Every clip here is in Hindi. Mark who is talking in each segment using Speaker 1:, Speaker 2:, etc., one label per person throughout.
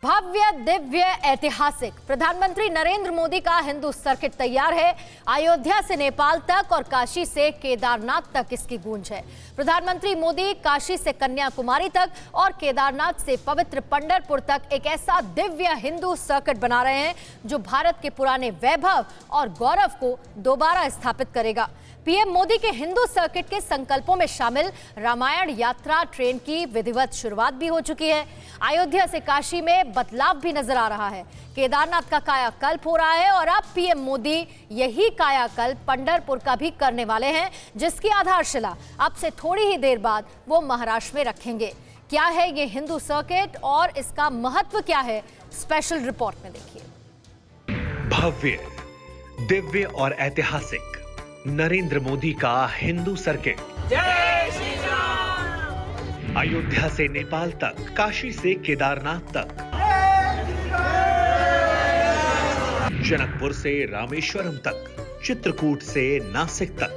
Speaker 1: भव्य दिव्य ऐतिहासिक प्रधानमंत्री नरेंद्र मोदी का हिंदू सर्किट तैयार है। अयोध्या से नेपाल तक और काशी से केदारनाथ तक इसकी गूंज है। प्रधानमंत्री मोदी काशी से कन्याकुमारी तक और केदारनाथ से पवित्र पंढरपुर तक एक ऐसा दिव्य हिंदू सर्किट बना रहे हैं जो भारत के पुराने वैभव और गौरव को दोबारा स्थापित करेगा। पीएम मोदी के हिंदू सर्किट के संकल्पों में शामिल रामायण यात्रा ट्रेन की विधिवत शुरुआत भी हो चुकी है। अयोध्या से काशी में बदलाव भी नजर आ रहा है। केदारनाथ का कायाकल्प हो रहा है और अब पीएम मोदी यही कायाकल्प पंढरपुर का भी करने वाले हैं, जिसकी आधारशिला अब से थोड़ी ही देर बाद वो महाराष्ट्र में रखेंगे। क्या है ये हिंदू सर्किट और इसका महत्व क्या है, स्पेशल रिपोर्ट में देखिए।
Speaker 2: भव्य, दिव्य और ऐतिहासिक नरेंद्र मोदी का हिंदू सर्किट।
Speaker 3: जय श्री राम।
Speaker 2: अयोध्या से नेपाल तक, काशी से केदारनाथ तक, जनकपुर से रामेश्वरम तक, चित्रकूट से नासिक तक।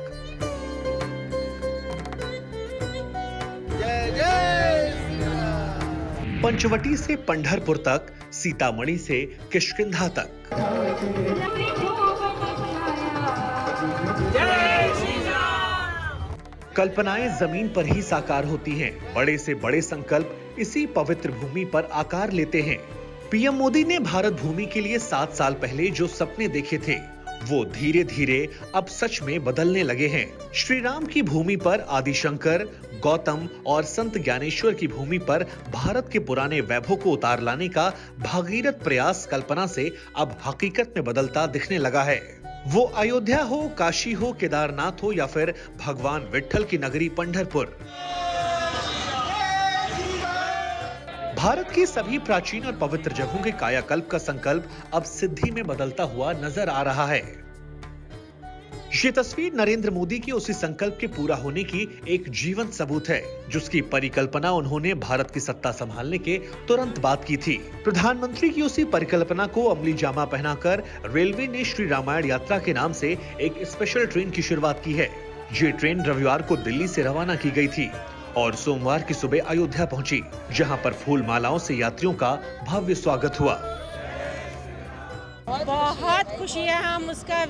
Speaker 3: जय जय श्री राम।
Speaker 2: पंचवटी से पंढरपुर तक, सीतामढ़ी से किष्किंधा तक। कल्पनाएं जमीन पर ही साकार होती हैं। बड़े से बड़े संकल्प इसी पवित्र भूमि पर आकार लेते हैं। पीएम मोदी ने भारत भूमि के लिए 7 साल पहले जो सपने देखे थे, वो धीरे धीरे अब सच में बदलने लगे हैं। श्री राम की भूमि पर आदिशंकर, गौतम और संत ज्ञानेश्वर की भूमि पर भारत के पुराने वैभव को उतार लाने का भागीरथ प्रयास कल्पना से अब हकीकत में बदलता दिखने लगा है। वो अयोध्या हो, काशी हो, केदारनाथ हो या फिर भगवान विट्ठल की नगरी पंढरपुर। भारत की सभी प्राचीन और पवित्र जगहों के कायाकल्प का संकल्प अब सिद्धि में बदलता हुआ नजर आ रहा है। ये तस्वीर नरेंद्र मोदी के उसी संकल्प के पूरा होने की एक जीवंत सबूत है, जिसकी परिकल्पना उन्होंने भारत की सत्ता संभालने के तुरंत बाद की थी। प्रधानमंत्री की उसी परिकल्पना को अमली जामा पहनाकर रेलवे ने श्री रामायण यात्रा के नाम से एक स्पेशल ट्रेन की शुरुआत की है। ये ट्रेन रविवार को दिल्ली से रवाना की गई थी और सोमवार की सुबह अयोध्या पहुंची, जहां पर फूल मालाओं से यात्रियों का भव्य स्वागत हुआ।
Speaker 4: बहुत खुशी है, हम उसका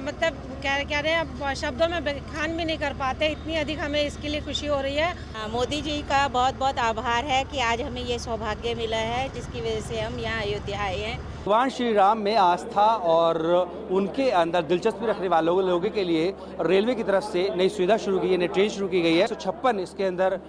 Speaker 4: मतलब क्या रहे हैं, शब्दों में बयान भी नहीं कर पाते, इतनी अधिक हमें इसके लिए खुशी हो रही है।
Speaker 5: मोदी जी का बहुत बहुत आभार है कि आज हमें ये सौभाग्य मिला है, जिसकी वजह से हम यहाँ अयोध्या आए हैं।
Speaker 6: भगवान श्री राम में आस्था और उनके अंदर दिलचस्पी रखने वालों लोगों के लिए रेलवे की तरफ से नई सुविधा शुरू की है, नई ट्रेन शुरू की गई है। 156 इसके अंदर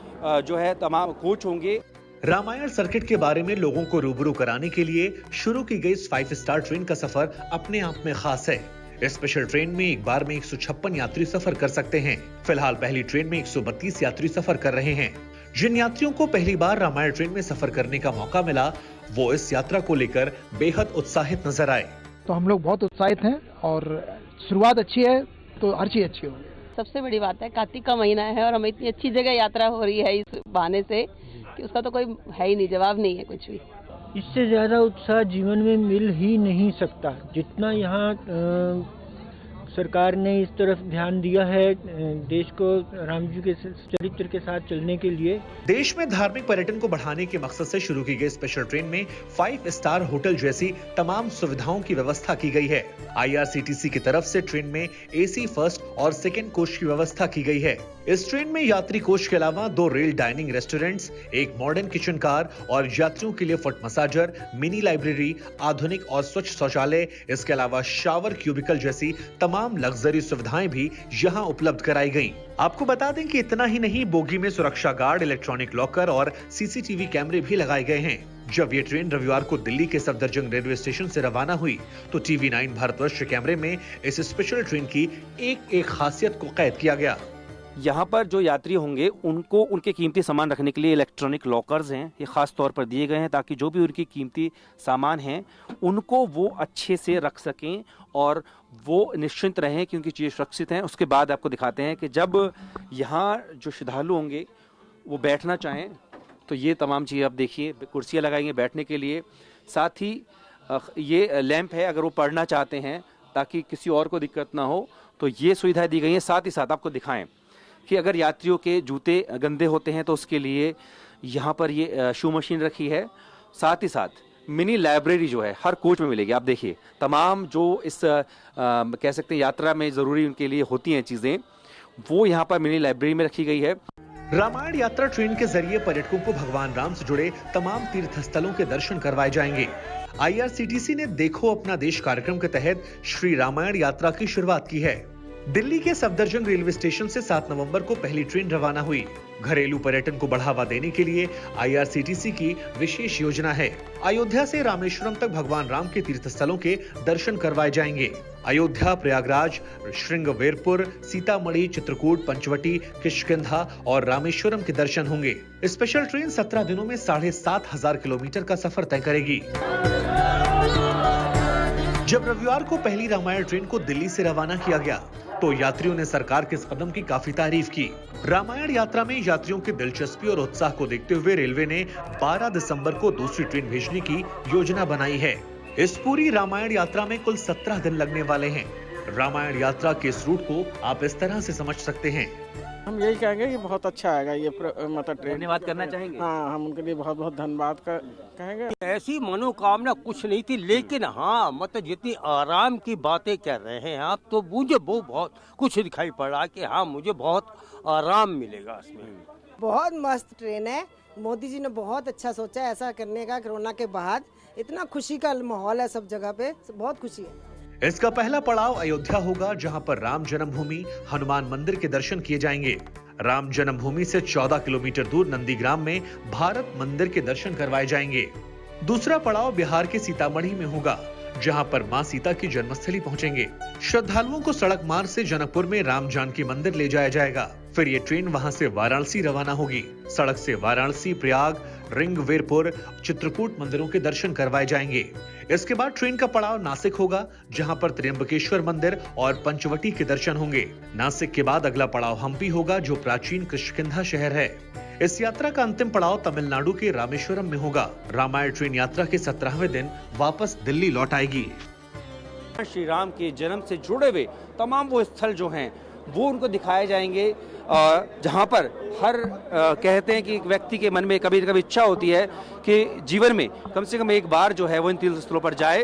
Speaker 6: जो है तमाम कोच होंगे।
Speaker 2: रामायण सर्किट के बारे में लोगों को रूबरू कराने के लिए शुरू की गई इस 5 स्टार ट्रेन का सफर अपने आप में खास है। इस स्पेशल ट्रेन में एक बार में 156 यात्री सफर कर सकते हैं। फिलहाल पहली ट्रेन में 132 यात्री सफर कर रहे हैं। जिन यात्रियों को पहली बार रामायण ट्रेन में सफर करने का मौका मिला, वो इस यात्रा को लेकर बेहद उत्साहित नजर आए।
Speaker 7: तो हम लोग बहुत उत्साहित हैं और शुरुआत अच्छी है तो हर चीज अच्छी होगी।
Speaker 8: सबसे बड़ी बात है कार्तिक का महीना है और हमें इतनी अच्छी जगह यात्रा हो रही है इस बहाने से कि उसका तो कोई है ही नहीं, जवाब नहीं है कुछ भी।
Speaker 9: इससे ज़्यादा उत्साह जीवन में मिल ही नहीं सकता। जितना यहाँ सरकार ने इस तरफ ध्यान दिया है देश को राम जी के चरित्र के साथ चलने के लिए।
Speaker 2: देश में धार्मिक पर्यटन को बढ़ाने के मकसद से शुरू की गई स्पेशल ट्रेन में 5 स्टार होटल जैसी तमाम सुविधाओं की व्यवस्था की गई है। IRCTC की तरफ से ट्रेन में AC फर्स्ट और सेकंड कोच की व्यवस्था की गई है। इस ट्रेन में यात्री कोच के अलावा 2 रेल डाइनिंग रेस्टोरेंट्स, एक मॉडर्न किचन कार और यात्रियों के लिए फुट मसाजर, मिनी लाइब्रेरी, आधुनिक और स्वच्छ शौचालय, इसके अलावा शावर क्यूबिकल जैसी तमाम लग्जरी सुविधाएं भी यहां उपलब्ध कराई गईं। आपको बता दें कि इतना ही नहीं, बोगी में सुरक्षा गार्ड, इलेक्ट्रॉनिक लॉकर और CCTV कैमरे भी लगाए गए हैं। जब ये ट्रेन रविवार को दिल्ली के सफदरजंग रेलवे स्टेशन से रवाना हुई तो TV9 भारतवर्ष कैमरे में इस स्पेशल ट्रेन की एक खासियत को कैद किया गया।
Speaker 6: यहाँ पर जो यात्री होंगे उनको उनके कीमती सामान रखने के लिए इलेक्ट्रॉनिक लॉकर्स हैं, ये खास तौर पर दिए गए हैं ताकि जो भी उनकी कीमती सामान हैं उनको वो अच्छे से रख सकें और वो निश्चिंत रहें कि उनकी चीज़ें सुरक्षित हैं। उसके बाद आपको दिखाते हैं कि जब यहाँ जो श्रद्धालु होंगे वो बैठना चाहें तो ये तमाम चीज़ें आप देखिए, कुर्सियाँ लगाएंगे बैठने के लिए। साथ ही ये लैंप है, अगर वो पढ़ना चाहते हैं ताकि किसी और को दिक्कत ना हो तो ये सुविधाएं दी गई हैं। साथ ही साथ आपको दिखाएं कि अगर यात्रियों के जूते गंदे होते हैं तो उसके लिए यहाँ पर ये शू मशीन रखी है। साथ ही साथ मिनी लाइब्रेरी जो है हर कोच में मिलेगी। आप देखिए तमाम जो इस कह सकते हैं यात्रा में ज़रूरी उनके लिए होती हैं चीज़ें, वो यहाँ पर मिनी लाइब्रेरी में रखी गई है।
Speaker 2: रामायण यात्रा ट्रेन के जरिए पर्यटकों को भगवान राम से जुड़े तमाम तीर्थ स्थलों के दर्शन करवाए जाएंगे। IRCTC ने देखो अपना देश कार्यक्रम के तहत श्री रामायण यात्रा की शुरुआत की है। दिल्ली के सफदरजंग रेलवे स्टेशन से 7 नवंबर को पहली ट्रेन रवाना हुई। घरेलू पर्यटन को बढ़ावा देने के लिए IRCTC की विशेष योजना है। अयोध्या से रामेश्वरम तक भगवान राम के तीर्थ स्थलों के दर्शन करवाए जाएंगे। अयोध्या, प्रयागराज, श्रृंगवेरपुर, सीतामढ़ी, चित्रकूट, पंचवटी, किष्किंधा और रामेश्वरम के दर्शन होंगे। स्पेशल ट्रेन 17 दिनों में 7,500 किलोमीटर का सफर तय करेगी। जब रविवार को पहली रामायण ट्रेन को दिल्ली से रवाना किया गया तो यात्रियों ने सरकार के इस कदम की काफी तारीफ की। रामायण यात्रा में यात्रियों की दिलचस्पी और उत्साह को देखते हुए रेलवे ने 12 दिसंबर को दूसरी ट्रेन भेजने की योजना बनाई है। इस पूरी रामायण यात्रा में कुल 17 दिन लगने वाले हैं। रामायण यात्रा के इस रूट को आप इस तरह से समझ सकते हैं।
Speaker 10: हम यही कहेंगे कि बहुत अच्छा आएगा ये मतलब ट्रेन।
Speaker 6: धन्यवाद करना चाहेंगे।
Speaker 10: हाँ, हम उनके लिए बहुत बहुत धन्यवाद कहेंगे।
Speaker 11: ऐसी मनोकामना कुछ नहीं थी, लेकिन हाँ मतलब जितनी आराम की बातें कर रहे हैं आप, तो मुझे वो बहुत कुछ दिखाई पड़ा कि हाँ मुझे बहुत आराम मिलेगा इसमें।
Speaker 12: बहुत मस्त ट्रेन है। मोदी जी ने बहुत अच्छा सोचा है ऐसा करने का। कोरोना के बाद इतना खुशी का माहौल है सब जगह पे, बहुत खुशी है।
Speaker 2: इसका पहला पड़ाव अयोध्या होगा, जहां पर राम जन्मभूमि, हनुमान मंदिर के दर्शन किए जाएंगे। राम जन्मभूमि से 14 किलोमीटर दूर नंदीग्राम में भारत मंदिर के दर्शन करवाए जाएंगे। दूसरा पड़ाव बिहार के सीतामढ़ी में होगा, जहां पर मां सीता की जन्मस्थली पहुंचेंगे। श्रद्धालुओं को सड़क मार्ग से जनकपुर में राम जानकी मंदिर ले जाया जाएगा। फिर ये ट्रेन वहां से वाराणसी रवाना होगी। सड़क से वाराणसी, प्रयाग, रिंगवेरपुर, चित्रकूट मंदिरों के दर्शन करवाए जाएंगे। इसके बाद ट्रेन का पड़ाव नासिक होगा, जहां पर त्र्यंबकेश्वर मंदिर और पंचवटी के दर्शन होंगे। नासिक के बाद अगला पड़ाव हम्पी होगा, जो प्राचीन किष्किंधा शहर है। इस यात्रा का अंतिम पड़ाव तमिलनाडु के रामेश्वरम में होगा। रामायण ट्रेन यात्रा के 17वें दिन वापस दिल्ली लौट आएगी।
Speaker 6: श्री राम के जन्म से जुड़े हुए तमाम वो स्थल जो हैं वो उनको दिखाए जाएंगे, जहां पर हर कहते हैं कि एक व्यक्ति के मन में कभी कभी इच्छा होती है कि जीवन में कम से कम एक बार जो है वो इन तीर्थ स्थलों पर जाए।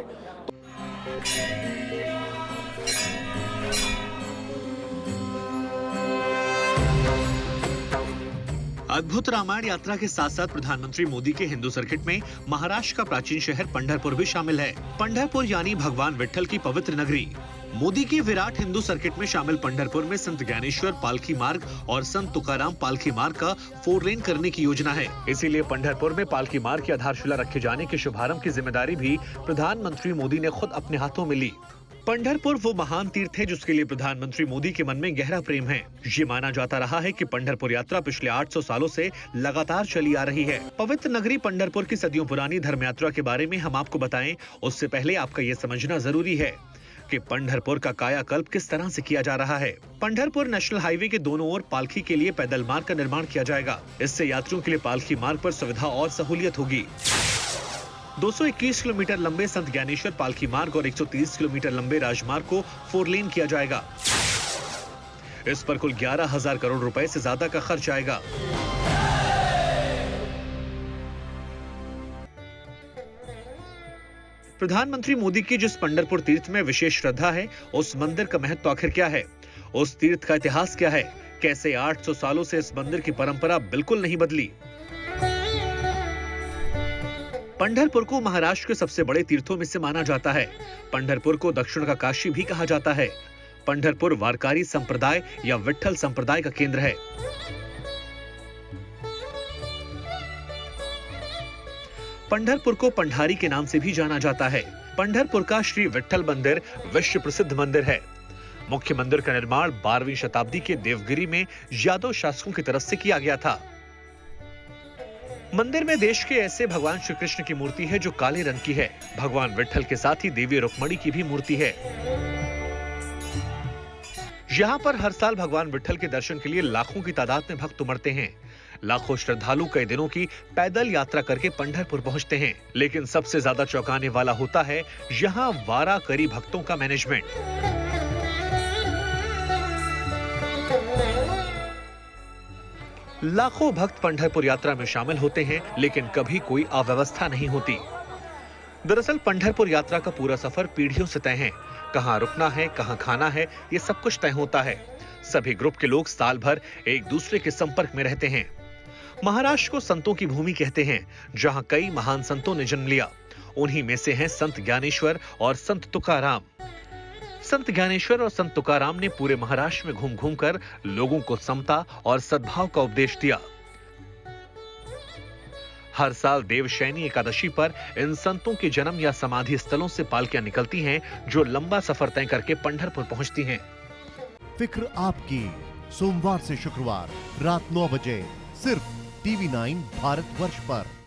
Speaker 2: अद्भुत रामायण यात्रा के साथ साथ प्रधानमंत्री मोदी के हिंदू सर्किट में महाराष्ट्र का प्राचीन शहर पंढरपुर भी शामिल है। पंढरपुर यानी भगवान विट्ठल की पवित्र नगरी। मोदी के विराट हिंदू सर्किट में शामिल पंढरपुर में संत ज्ञानेश्वर पालकी मार्ग और संत तुकाराम पालकी मार्ग का 4 लेन करने की योजना है। इसीलिए पंढरपुर में पालकी मार्ग की आधारशिला रखे जाने के शुभारंभ की जिम्मेदारी भी प्रधानमंत्री मोदी ने खुद अपने हाथों में ली। पंढरपुर वो महान तीर्थ है जिसके लिए प्रधानमंत्री मोदी के मन में गहरा प्रेम है। ये माना जाता रहा है कि पंढरपुर यात्रा पिछले 800 सालों से लगातार चली आ रही है। पवित्र नगरी पंढरपुर की सदियों पुरानी धर्म यात्रा के बारे में हम आपको बताएं, उससे पहले आपका ये समझना जरूरी है कि पंढरपुर का कायाकल्प किस तरह से किया जा रहा है। पंढरपुर नेशनल हाईवे के दोनों ओर पालकी के लिए पैदल मार्ग का निर्माण किया जाएगा। इससे यात्रियों के लिए पालकी मार्ग पर सुविधा और सहूलियत होगी। 221 किलोमीटर लंबे संत ज्ञानेश्वर पालकी मार्ग और 130 किलोमीटर लंबे राजमार्ग को 4 लेन किया जाएगा। इस पर कुल 11,000 करोड़ रुपए से ज्यादा का खर्च आएगा। प्रधानमंत्री मोदी की जिस पंढरपुर तीर्थ में विशेष श्रद्धा है, उस मंदिर का महत्व आखिर क्या है? उस तीर्थ का इतिहास क्या है? कैसे 800 सालों से इस मंदिर की परंपरा बिल्कुल नहीं बदली? पंढरपुर को महाराष्ट्र के सबसे बड़े तीर्थों में से माना जाता है। पंढरपुर को दक्षिण का काशी भी कहा जाता है। पंढरपुर वारकरी संप्रदाय या विट्ठल संप्रदाय का केंद्र है। पंढरपुर को पंढारी के नाम से भी जाना जाता है। पंढरपुर का श्री विट्ठल मंदिर विश्व प्रसिद्ध मंदिर है। मुख्य मंदिर का निर्माण 12वीं शताब्दी के देवगिरी में यादव शासकों की तरफ से किया गया था। मंदिर में देश के ऐसे भगवान श्री कृष्ण की मूर्ति है जो काले रंग की है। भगवान विट्ठल के साथ ही देवी रुक्मणी की भी मूर्ति है। यहाँ पर हर साल भगवान विट्ठल के दर्शन के लिए लाखों की तादाद में भक्त उमड़ते हैं। लाखों श्रद्धालु कई दिनों की पैदल यात्रा करके पंढरपुर पहुंचते हैं। लेकिन सबसे ज्यादा चौंकाने वाला होता है यहाँ वाराकरी भक्तों का मैनेजमेंट। लाखों भक्त पंढरपुर यात्रा में शामिल होते हैं, लेकिन कभी कोई अव्यवस्था नहीं होती। दरअसल पंढरपुर यात्रा का पूरा सफर पीढ़ियों से तय है। कहां रुकना है, कहां खाना है, ये सब कुछ तय होता है। सभी ग्रुप के लोग साल भर एक दूसरे के संपर्क में रहते हैं। महाराष्ट्र को संतों की भूमि कहते हैं, जहां कई महान संतों ने जन्म लिया। उन्हीं में से हैं संत ज्ञानेश्वर और संत तुकाराम। संत ज्ञानेश्वर और संत तुकाराम ने पूरे महाराष्ट्र में घूम घूम कर लोगों को समता और सद्भाव का उपदेश दिया। हर साल देवशयनी एकादशी पर इन संतों के जन्म या समाधि स्थलों से पालकियां निकलती हैं, जो लंबा सफर तय करके पंढरपुर पहुंचती हैं।
Speaker 13: फिक्र आपकी, सोमवार से शुक्रवार रात 9 बजे सिर्फ TV9 भारतवर्ष पर।